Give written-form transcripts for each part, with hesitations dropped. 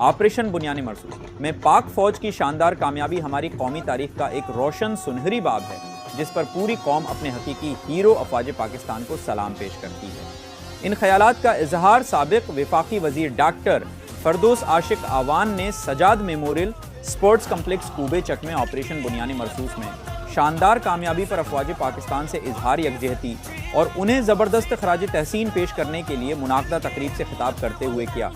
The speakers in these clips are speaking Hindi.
ऑपरेशन बुनियानी मरसूस में पाक फौज की शानदार कामयाबी हमारी कौमी तारीख का एक रोशन सुनहरी बाब है, जिस पर पूरी कौम अपने हकीकी हीरो अफवाज पाकिस्तान को सलाम पेश करती है। इन ख्यालात का इजहार साबिक वफाकी वजीर डॉक्टर फरदौस आशिक आवान ने सजाद मेमोरियल स्पोर्ट्स कम्प्लेक्स कूबे चक में ऑपरेशन बुनियानी मरसूस में शानदार कामयाबी पर अफवाज पाकिस्तान से इजहार यकजहती और उन्हें ज़बरदस्त खराज तहसीन पेश करने के लिए मुनाक़दा तकरीब से खिताब करते हुए किया।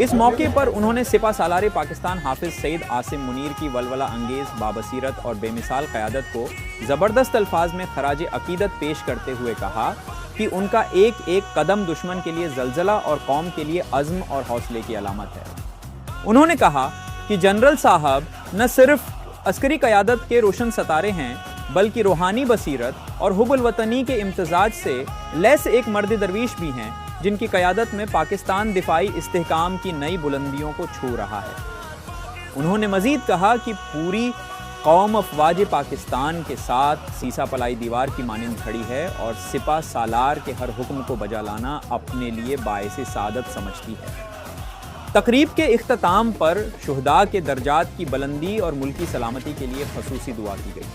इस मौके पर उन्होंने सिपा सालारे पाकिस्तान हाफिज सईद आसिम मुनीर की वलवला अंगेज बाबसीरत और बेमिसाल क़यादत को ज़बरदस्त अल्फाज में खराज अकीदत पेश करते हुए कहा कि उनका एक एक कदम दुश्मन के लिए जलजला और कौम के लिए अज़्म और हौसले की अलामत है। उन्होंने कहा कि जनरल साहब न सिर्फ अस्करी क़यादत के रोशन सितारे हैं, बल्कि रूहानी बसीरत और हुब्बुल वतनी के इम्तिजाज से लैस एक मर्द दरवीश भी हैं, जिनकी क़यादत में पाकिस्तान दिफाई इस्तेहकाम की नई बुलंदियों को छू रहा है। उन्होंने मज़ीद कहा कि पूरी कौम अफवाज पाकिस्तान के साथ सीसा पलाई दीवार की मानिंद खड़ी है और सिपा सालार के हर हुक्म को बजा लाना अपने लिए बाइसे सादत समझती है। तकरीब के इख्तिताम पर शुहदा के दर्जात की बुलंदी और मुल्की सलामती के लिए खसूसी दुआ की गई।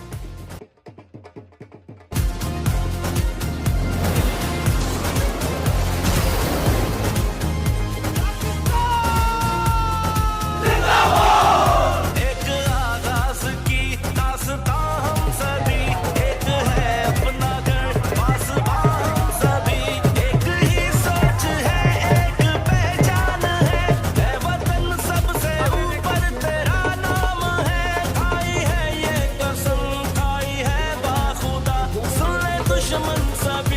दुश्मन सभी